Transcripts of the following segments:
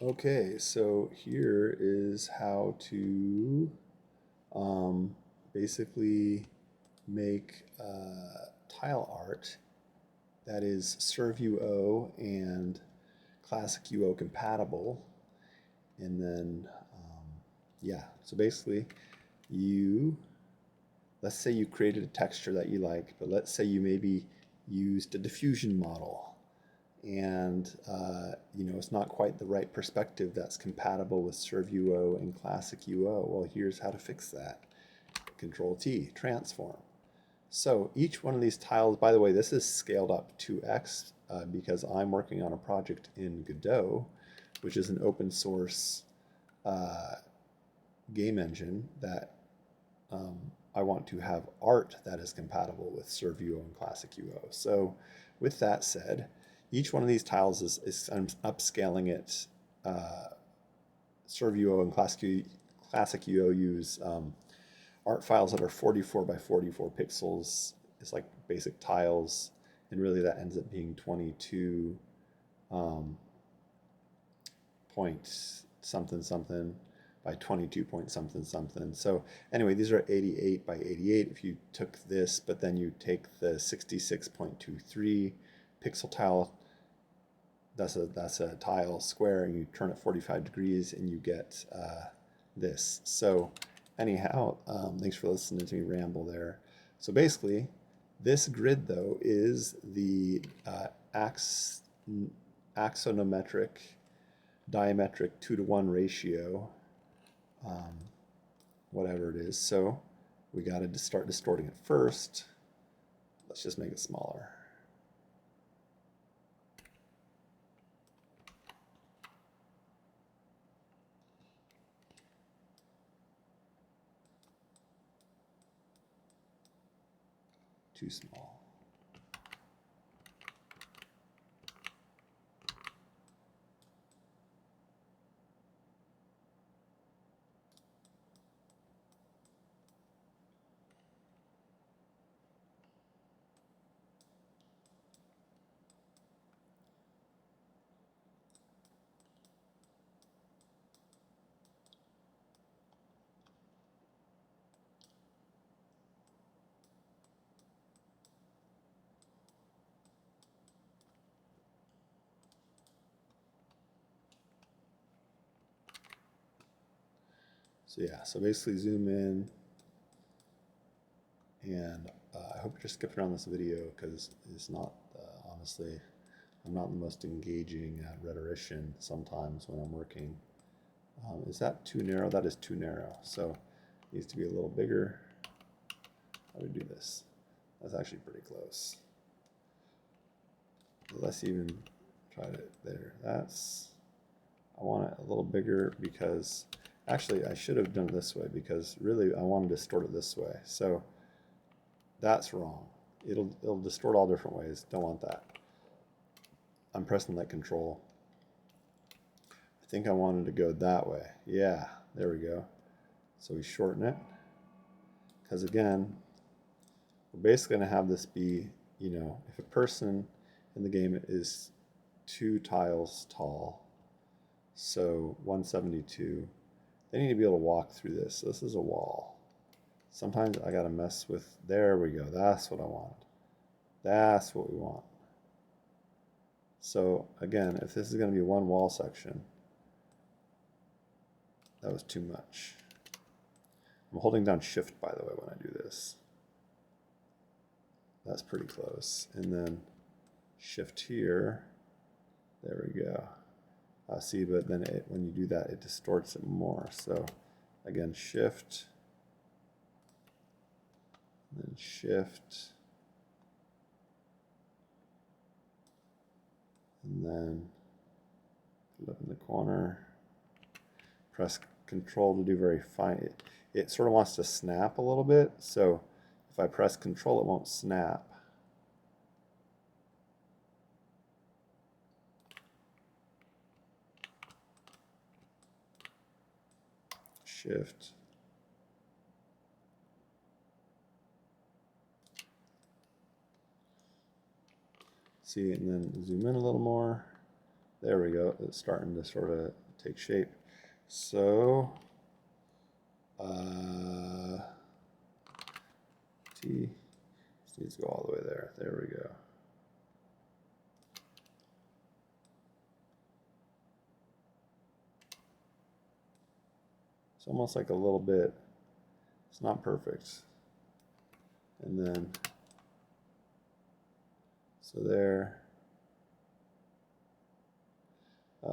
Okay, so here is how to um, basically make tile art that is ServUO and ClassicUO compatible. And then, yeah, so basically you, let's say you created a texture that you like, but let's say you maybe used a diffusion model and it's not quite the right perspective that's compatible with ServUO and ClassicUO. Well, here's how to fix that. Control T, transform. So each one of these tiles, by the way, this is scaled up 2x because I'm working on a project in Godot, which is an open source uh, game engine that I want to have art that is compatible with ServUO and ClassicUO. So with that said, each one of these tiles is I'm upscaling it. ServUO and ClassicUO use art files that are 44 by 44 pixels. It's like basic tiles, and really that ends up being 22 point something something by 22 point something something. So anyway, these are 88 by 88. If you took this, but then you take the 66.23 pixel tile, that's a tile square, and you turn it 45 degrees, and you get this. So anyhow, thanks for listening to me ramble there. So basically, this grid though is the axonometric diametric 2-to-1 ratio, whatever it is. So we got to start distorting it first. Let's just make it smaller. Too small. So yeah, so basically zoom in, and I hope you're skipping around this video because it's not, honestly, I'm not the most engaging rhetorician sometimes when I'm working. Is that too narrow? That is too narrow. So it needs to be a little bigger. How do we do this? That's actually pretty close. Let's even try it there. I want it a little bigger because actually I should have done it this way because really I want to distort it this way. So that's wrong. It'll distort all different ways. Don't want that. I'm pressing that control. I think I wanted to go that way. Yeah, there we go. So we shorten it. Because again, we're basically going to have this be, if a person in the game is 2 tiles tall, so 172, they need to be able to walk through this. So this is a wall. Sometimes I got to mess with, there we go. That's what I want. That's what we want. So again, if this is going to be one wall section, that was too much. I'm holding down shift, by the way, when I do this. That's pretty close. And then shift here. There we go. See, but then when you do that, it distorts it more. So again, shift, and then shift, and then put it up in the corner. Press control to do very fine. It sort of wants to snap a little bit. So if I press control, it won't snap. Shift. See, and then zoom in a little more. There we go. It's starting to sort of take shape. So, T just needs to go all the way there. There we go. It's almost like a little bit, it's not perfect. And then, so there.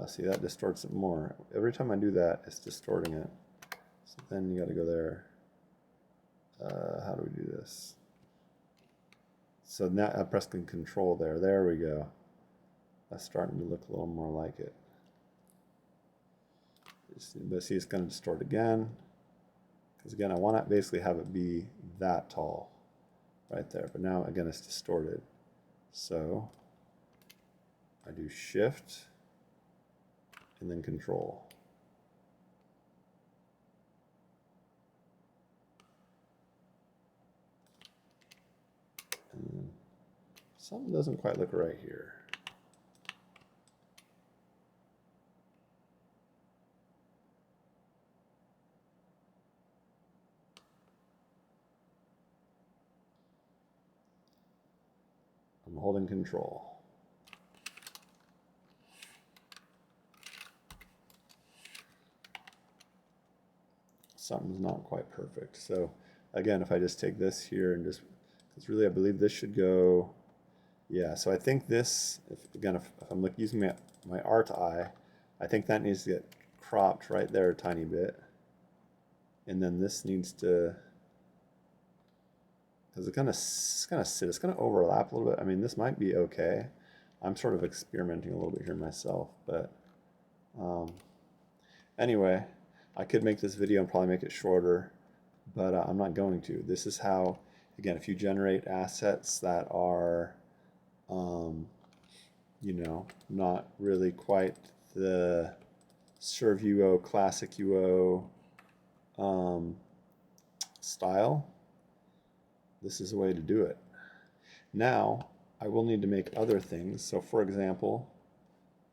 See, that distorts it more. Every time I do that, it's distorting it. So then you got to go there. How do we do this? So now I press Control there. There we go. That's starting to look a little more like it. But see, it's going to distort again. Because again, I want to basically have it be that tall right there. But now, again, it's distorted. So I do Shift and then Control. And then something doesn't quite look right here. I'm holding Control. Something's not quite perfect. So again, if I just take this here and just, because really I believe this should go, yeah, so I think this, if I'm using my art eye, I think that needs to get cropped right there a tiny bit. And then this needs to, because it's gonna sit, it's gonna overlap a little bit. I mean, this might be okay. I'm sort of experimenting a little bit here myself, but anyway, I could make this video and probably make it shorter, but I'm not going to. This is how, again, if you generate assets that are, you know, not really quite the ServUO, ClassicUO style, this is a way to do it. Now, I will need to make other things. So for example,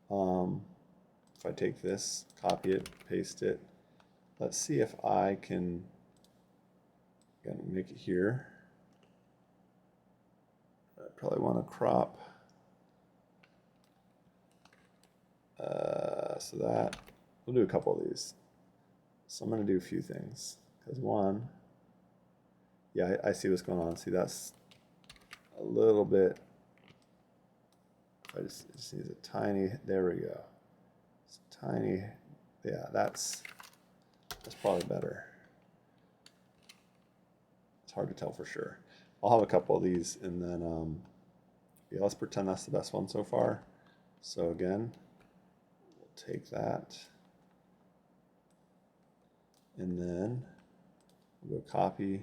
if I take this, copy it, paste it, let's see if I can, again, make it here. I probably want to crop. So that, we'll do a couple of these. So I'm going to do a few things. Because one, yeah, I see what's going on. See, that's a little bit, I just need a tiny, there we go. It's tiny, yeah, that's probably better. It's hard to tell for sure. I'll have a couple of these and then, yeah, let's pretend that's the best one so far. So again, we'll take that and then we'll go copy.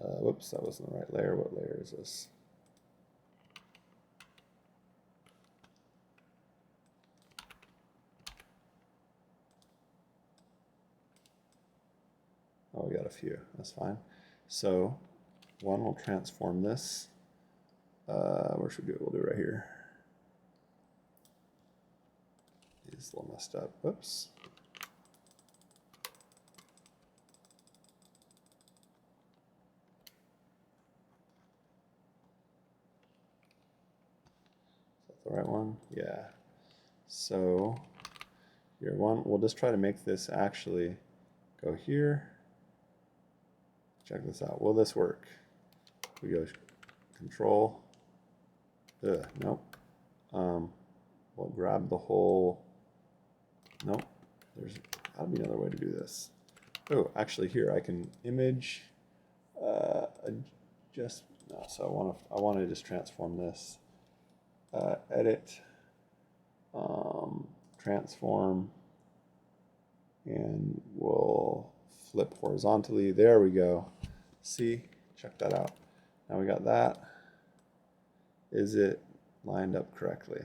Whoops, that wasn't the right layer. What layer is this? Oh, we got a few. That's fine. So one will transform this. Where should we do it? We'll do it right here. It's a little messed up. Whoops. Is that the right one? Yeah. So here, we'll just try to make this actually go here. Check this out. Will this work? We go Control. Nope. We'll grab the whole. Nope. There's got to be another way to do this. Oh, actually, here I can image. Adjust. No, so I want to just transform this. Edit. Transform. And we'll flip horizontally. There we go. See? Check that out. Now we got that. Is it lined up correctly?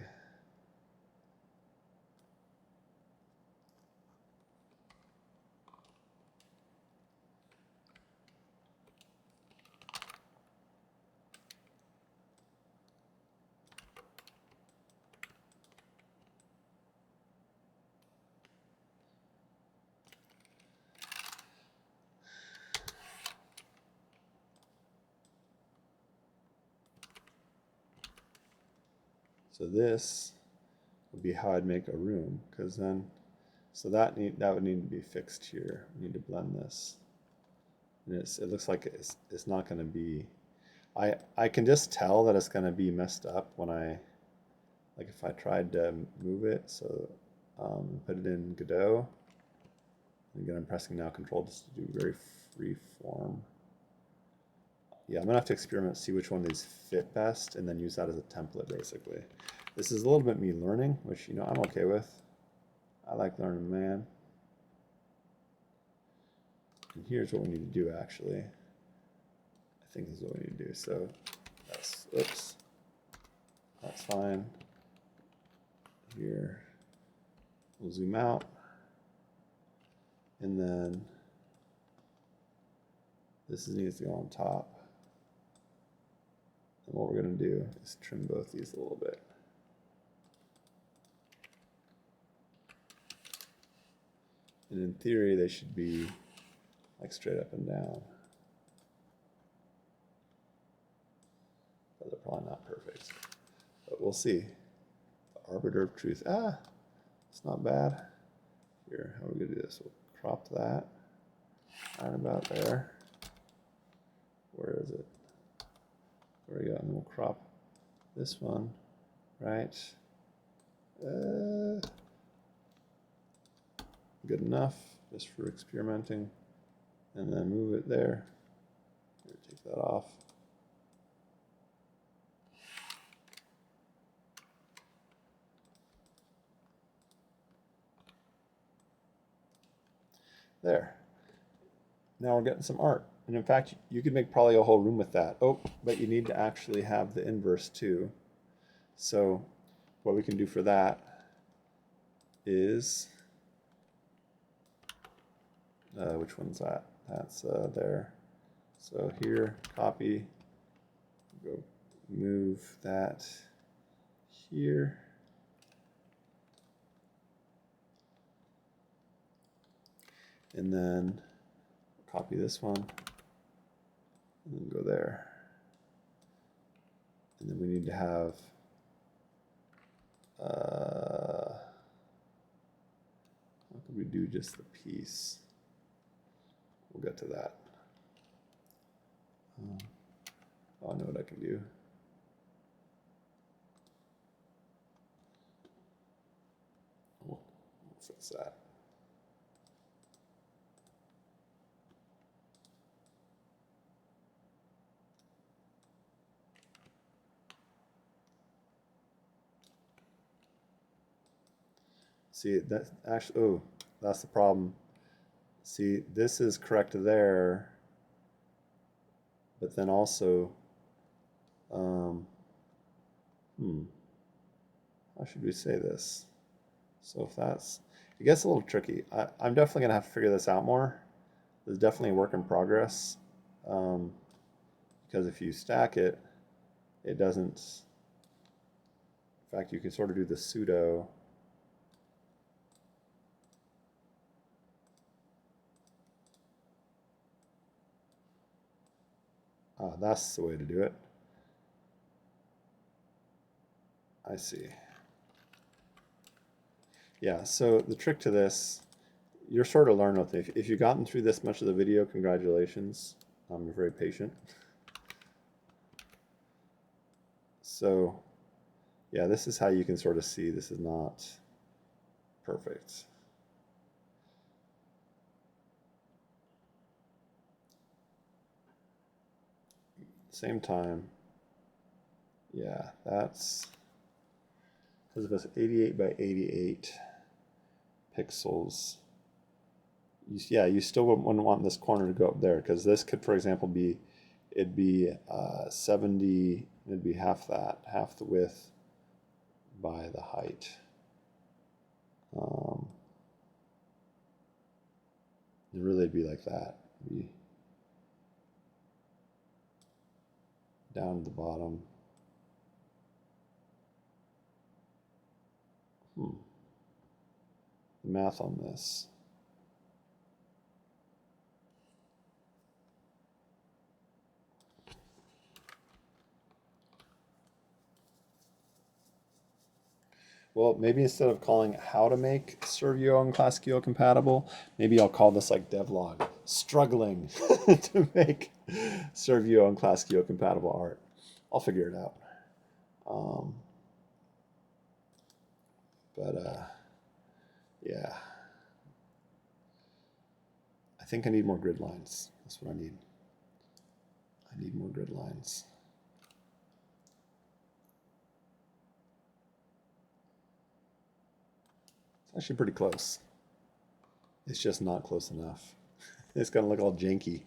So this would be how I'd make a room, because then, so that would need to be fixed here. We need to blend this. And it looks like it's not going to be, I can just tell that it's going to be messed up when like if I tried to move it. So put it in Godot. And again, I'm pressing now Control just to do very free form. Yeah, I'm gonna have to experiment, see which one of these fit best, and then use that as a template, basically. This is a little bit me learning, which, you know, I'm okay with. I like learning, man. And here's what we need to do, actually. I think this is what we need to do. So that's, oops, that's fine. Here, we'll zoom out. And then this needs to go on top. And what we're going to do is trim both these a little bit. And in theory, they should be like straight up and down. But they're probably not perfect. But we'll see. The arbiter of truth. Ah, it's not bad. Here, how are we going to do this? We'll crop that right about there. Where is it? There we go. And then we'll crop this one, right? Good enough, just for experimenting. And then move it there. Here, take that off. There. Now we're getting some art. And in fact, you could make probably a whole room with that. Oh, but you need to actually have the inverse too. So what we can do for that is, which one's that? That's there. So here, copy, go move that here. And then copy this one, and then go there. And then we need to have how could we do just the piece? We'll get to that. Oh, I know what I can do. We'll fix that. See, that's actually, oh, that's the problem. See, this is correct there, but then also, how should we say this? So if that's, it gets a little tricky. I'm definitely gonna have to figure this out more. There's definitely a work in progress, because if you stack it, it doesn't, in fact, you can sort of do the pseudo. That's the way to do it. I see. Yeah, so the trick to this, you're sort of learning with it. If you've gotten through this much of the video, congratulations. You're very patient. So, yeah, this is how you can sort of see this is not perfect. Same time, yeah, that's, because if it's 88 by 88 pixels, yeah, you still wouldn't want this corner to go up there, because this could, for example, be, it'd be 70, it'd be half that, half the width by the height. It really would be like that. It'd be down to the bottom. The math on this. Well, maybe instead of calling how to make ServUO and ClassicUO compatible, maybe I'll call this like devlog, struggling to make ServUO and ClassicUO compatible art. I'll figure it out. Um, but yeah, I think I need more grid lines. That's what I need. I need more grid lines. It's actually pretty close. It's just not close enough. It's gonna look all janky.